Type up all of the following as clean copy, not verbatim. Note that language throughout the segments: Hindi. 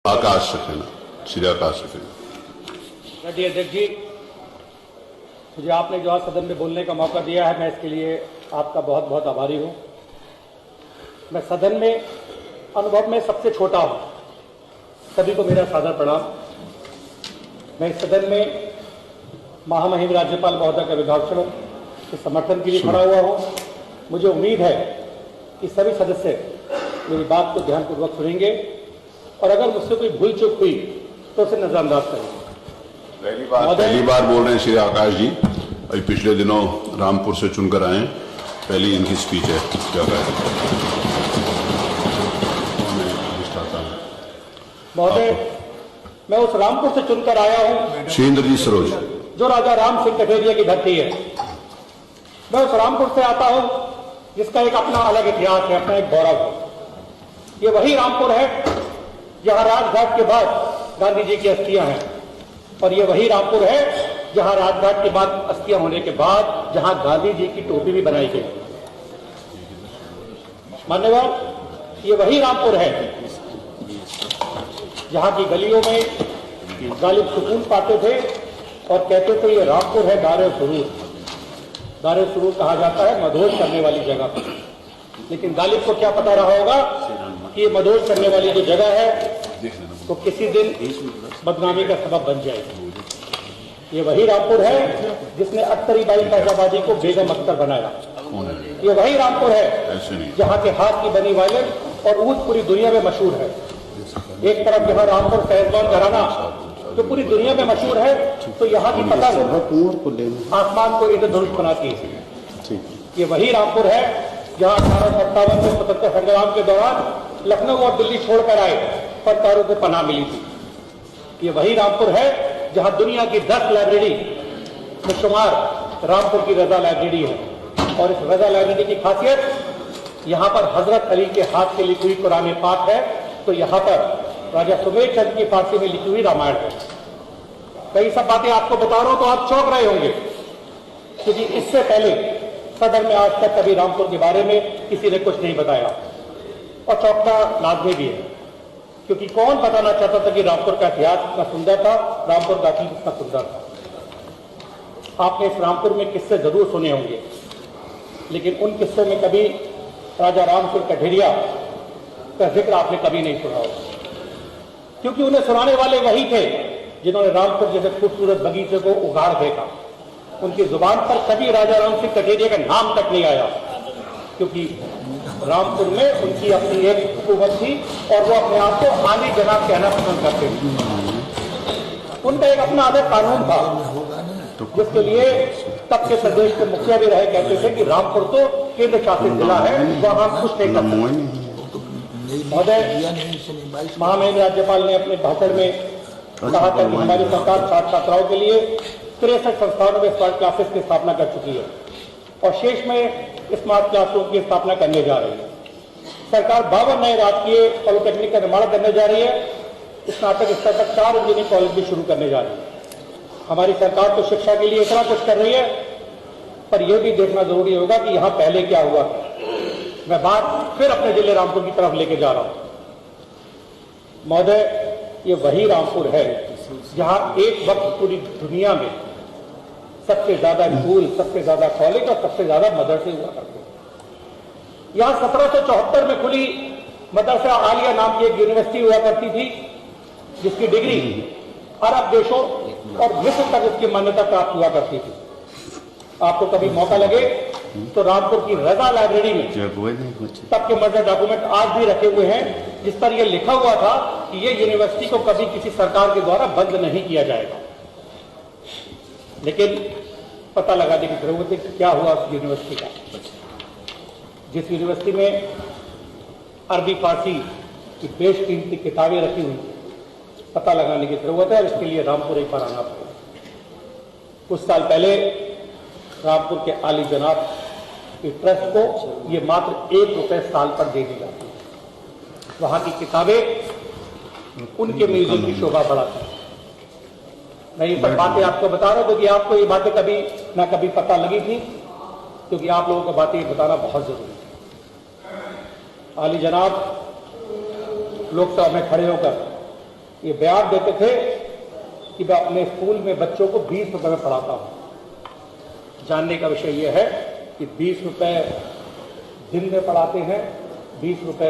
आकाश सक्सेना, श्री आकाश सक्सेना। अध्यक्ष जी, मुझे आपने जो आज सदन में बोलने का मौका दिया है, मैं इसके लिए आपका बहुत बहुत आभारी हूं। मैं सदन में अनुभव में सबसे छोटा हूं, सभी को मेरा सादर प्रणाम। मैं इस सदन में महामहिम राज्यपाल महोदय के अभिभाषणों के समर्थन के लिए खड़ा हुआ हूं। मुझे उम्मीद है कि सभी सदस्य मेरी बात को ध्यानपूर्वक सुनेंगे और अगर मुझसे कोई भूल चूक हुई तो उसे नजरअंदाज करेंगे। पहली बार बोल रहे हैं श्री आकाश जी, अभी पिछले दिनों रामपुर से चुनकर आए हैं, पहली इनकी स्पीच है। क्या महोदय, मैं उस रामपुर से चुनकर आया हूं श्री इंद्रजीत सरोज, जो राजा राम सिंह कठेरिया की धरती है। मैं उस रामपुर से आता हूं जिसका एक अपना अलग इतिहास है, अपना एक गौरव है। ये वही रामपुर है जहां राजघाट के बाद गांधी जी की अस्थियां हैं, और ये वही रामपुर है जहां राजघाट के बाद अस्थियां होने के बाद जहां गांधी जी की टोपी भी बनाई गई। मान्यवर, ये वही रामपुर है जहां की गलियों में गालिब सुकून पाते थे और कहते थे ये रामपुर है दारे सुरूर। दारे सुरूर कहा जाता है मदहोश करने वाली जगह। लेकिन गालिब को क्या पता रहा होगा कि ये मदहोश करने वाली जो जगह है तो किसी दिन बदनामी का सबब बन जाएगी। ये वही रामपुर है जिसने अख्तरी बाई फैजाबादी को बेगम अख्तर बनाया। ये वही रामपुर है जहां के हाथ की बनी वायलिन और ऊद पूरी दुनिया में मशहूर है। एक तरफ जहां रामपुर फैजबान घराना जो पूरी दुनिया में मशहूर है, तो यहाँ की पतंग आसमान को इंद्रधनुष बनाती है। ये वही रामपुर है जहां 1857 में स्वतंत्रता संग्राम के दौरान लखनऊ और दिल्ली छोड़कर आए फनकारों को पनाह मिली थी। ये वही रामपुर है जहां दुनिया की 10 लाइब्रेरी में शुमार रामपुर की रजा लाइब्रेरी है। और इस रजा लाइब्रेरी की खासियत, यहाँ पर हजरत अली के हाथ से लिखी हुई कुरान पाक है, तो यहाँ पर राजा सुमेर चंद की फारसी में लिखी हुई रामायण है। कई सब बातें आपको बता रहा हूं तो आप चौंक रहे होंगे, क्योंकि इससे पहले सदन में आज तक कभी रामपुर के बारे में किसी ने कुछ नहीं बताया, और चौंकना लाजमी भी है, क्योंकि कौन बताना चाहता था कि रामपुर का इतिहास कितना सुंदर था, रामपुर का अतीत कितना सुंदर था। आपने इस रामपुर में किस्से जरूर सुने होंगे, लेकिन उन किस्सों में कभी राजा राम सिंह कठेरिया का जिक्र आपने कभी नहीं सुना होगा, क्योंकि उन्हें सुनाने वाले वही थे जिन्होंने रामपुर जैसे खूबसूरत बगीचे को उगाड़ फेंका। उनकी जुबान पर कभी राजा राम सिंह कठेरिया का नाम तक नहीं आया, क्योंकि रामपुर में उनकी अपनी एक हुकूमत थी और वो अपने आप को आली जनाब कहना पसंद करते थे। उनका एक अपना अलग कानून था, जिसके लिए तब के प्रदेश के मुखिया भी रहे कहते थे कि रामपुर तो केंद्र शासित जिला है, वहां हम कुछ नहीं कर सकते। महोदय, महामहिम राज्यपाल ने अपने भाषण में कहा था कि हमारी सरकार छात्र छात्राओं के लिए 63 संस्थानों में स्मार्ट क्लासेस की स्थापना कर चुकी है और शेष में स्मार्ट क्लासरूम की स्थापना करने जा रही है। सरकार 52 नए राजकीय पॉलिटेक्निक का निर्माण करने जा रही है। स्नातक स्तर तक 4 इंजीनियरिंग कॉलेज भी शुरू करने जा रही है। हमारी सरकार तो शिक्षा के लिए इतना कुछ कर रही है, पर यह भी देखना जरूरी होगा कि यहाँ पहले क्या हुआ। मैं बात फिर अपने जिले रामपुर की तरफ लेके जा रहा हूं। महोदय, ये वही रामपुर है जहां एक वक्त पूरी दुनिया में सबसे ज्यादा स्कूल, सबसे ज्यादा कॉलेज और सबसे ज्यादा मदरसे हुआ करते थे। यहां 1774 में खुली मदरसा आलिया नाम की एक यूनिवर्सिटी हुआ करती थी, जिसकी डिग्री अरब देशों और मिस्र तक उसकी मान्यता प्राप्त हुआ करती थी। आपको कभी मौका लगे तो रामपुर की रजा लाइब्रेरी में तब के मर्डर डॉक्यूमेंट आज भी रखे हुए हैं, जिस पर यह लिखा हुआ था कि यह यूनिवर्सिटी को कभी किसी सरकार के द्वारा बंद नहीं किया जाएगा। लेकिन पता लगाने की जरूरत है कि क्या हुआ उस यूनिवर्सिटी का। जिस यूनिवर्सिटी में अरबी फारसी की बेशकीमती किताबें रखी हुई, पता लगाने की जरूरत है, और इसके लिए रामपुर एक बार आना पड़ेगा। कुछ साल पहले रामपुर के आली जनाब के ट्रस्ट को ये मात्र ₹1 साल पर दे दी जाती है। वहां की किताबें उनके म्यूजियम की शोभा बढ़ाती है। मैं ये सब बातें आपको बता रहा हूं क्योंकि आपको ये बातें कभी ना कभी पता लगी थी, क्योंकि आप लोगों को बातें बताना बहुत जरूरी है। आली जनाब लोकसभा में खड़े होकर ये बयान देते थे कि मैं अपने स्कूल में बच्चों को 20 रुपए में पढ़ाता हूं। जानने का विषय यह है कि 20 रुपए दिन में पढ़ाते हैं, 20 रुपए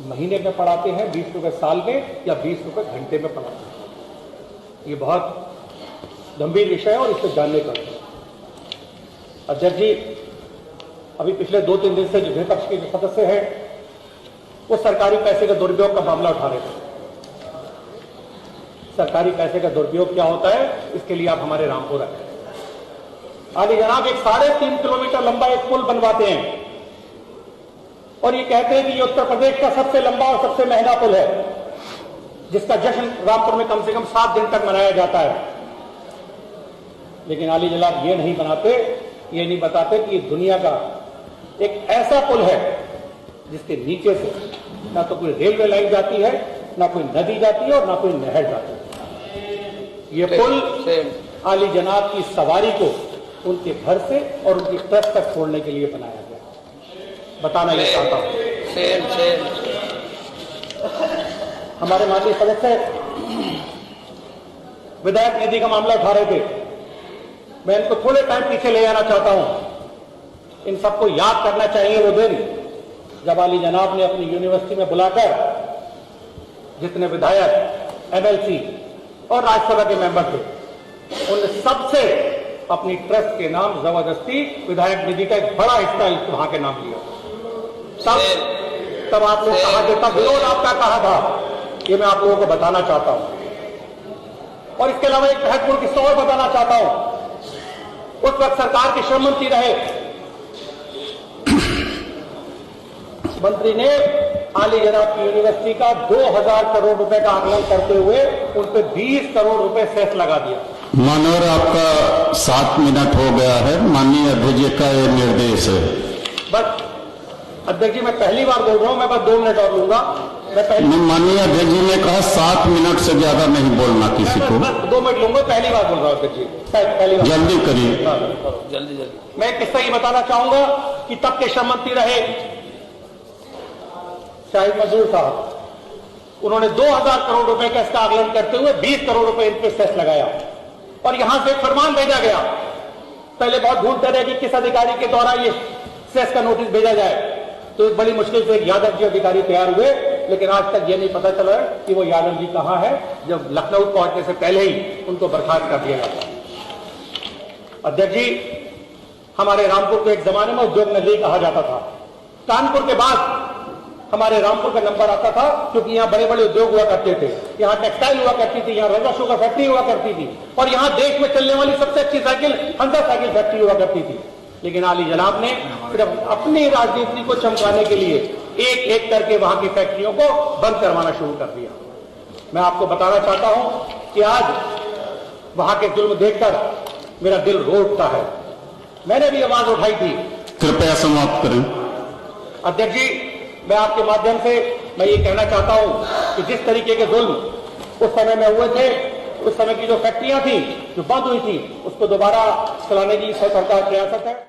महीने में पढ़ाते हैं, 20 रुपए साल में, या 20 रुपए घंटे में पढ़ाते हैं। ये बहुत गंभीर विषय है और इससे जानने का विषय। अध्यक्ष जी, अभी पिछले 2-3 दिन से जो विपक्ष के जो सदस्य हैं वो सरकारी पैसे के दुरुपयोग का मामला उठा रहे थे। सरकारी पैसे का दुरुपयोग क्या होता है, इसके लिए आप हमारे रामपुर आए। आली जनाब, एक 3.5 किलोमीटर लंबा एक पुल बनवाते हैं और ये कहते हैं कि ये उत्तर प्रदेश का सबसे लंबा और सबसे महंगा पुल है, जिसका जश्न रामपुर में कम से कम 7 दिन तक मनाया जाता है। लेकिन आली जनाब ये नहीं बनाते, ये नहीं बताते कि ये दुनिया का एक ऐसा पुल है जिसके नीचे से ना तो कोई रेलवे लाइन जाती है, ना कोई नदी जाती है और ना कोई नहर जाती है। ये पुल आली जनाब की सवारी को उनके घर से और उनकी ट्रस्ट तक छोड़ने के लिए बनाया गया। बताना ये चाहता हूं। हमारे माननीय सदस्य विधायक निधि का मामला उठा रहे थे। मैं इनको थोड़े टाइम पीछे ले जाना चाहता हूं। इन सबको याद करना चाहिए वो दिन जब आली जनाब ने अपनी यूनिवर्सिटी में बुलाकर जितने विधायक, एमएलसी और राज्यसभा के मेंबर थे, उन सबसे अपनी ट्रस्ट के नाम जबरदस्ती विधायक निधि का एक बड़ा हिस्सा वहां के नाम लिया। तब आप लोग कहा देता, विरोध आपका कहा था, ये मैं आप लोगों को बताना चाहता हूं। और इसके अलावा एक महत्वपूर्ण किस्सा और बताना चाहता हूं। उस वक्त सरकार के श्रम मंत्री रहे, मंत्री ने आली जनाब की यूनिवर्सिटी का 2000 करोड़ रुपए का आकलन करते हुए उन पे 20 करोड़ रुपए सेस लगा दिया। मानवर, आपका 7 मिनट हो गया है। माननीय अध्यक्ष जी का यह निर्देश है। बस अध्यक्ष जी, मैं पहली बार बोल रहा हूं, मैं बस 2 मिनट और लूंगा। माननीय अध्यक्ष जी ने कहा 7 मिनट से ज्यादा नहीं बोलना किसी को। 2 मिनट लूंगा, पहली बार बोल रहा हूं अध्यक्ष जी, पहली बार। जल्दी करिए। जल्दी। मैं एक किस्सा ये बताना चाहूंगा कि तब के श्रम मंत्री रहे शाहिद मजदूर साहब, उन्होंने 2000 करोड़ रुपए का इसका आकलन करते हुए 20 करोड़ रुपए इन पे सेस लगाया और यहां से फरमान भेजा गया। पहले बहुत ढूंढते रहे कि किस अधिकारी के द्वारा ये सेस का नोटिस भेजा जाए, तो एक बड़ी मुश्किल से एक यादव जी अधिकारी तैयार हुए, लेकिन आज तक ये नहीं पता चला कि वो यादव जी कहां है, जब लखनऊ पहुंचने से पहले ही उनको बर्खास्त कर दिया जाता। अध्यक्ष जी, हमारे रामपुर को एक जमाने में उद्योग नगरी कहा जाता था। कानपुर के बाद हमारे रामपुर का नंबर आता था, क्योंकि यहाँ बड़े बड़े उद्योग हुआ करते थे, यहाँ टेक्सटाइल हुआ करती थी, यहाँ रजा शुगर फैक्ट्री हुआ करती थी, और यहाँ देश में चलने वाली सबसे अच्छी साइकिल हंसा साइकिल फैक्ट्री हुआ करती थी। लेकिन आली जनाब ने सिर्फ अपनी राजनीति को चमकाने के लिए एक एक करके वहां की फैक्ट्रियों को बंद करवाना शुरू कर दिया। मैं आपको बताना चाहता हूं कि आज वहां के जुल्म देखकर मेरा दिल रो उठता है। मैंने भी आवाज उठाई थी। कृपया समाप्त करें। अध्यक्ष जी, मैं आपके माध्यम से मैं ये कहना चाहता हूं कि जिस तरीके के जुल्म उस समय में हुए थे, उस समय की जो फैक्ट्रियां थी जो बंद हुई थी, उसको दोबारा चलाने की सरकार प्रयासरत है।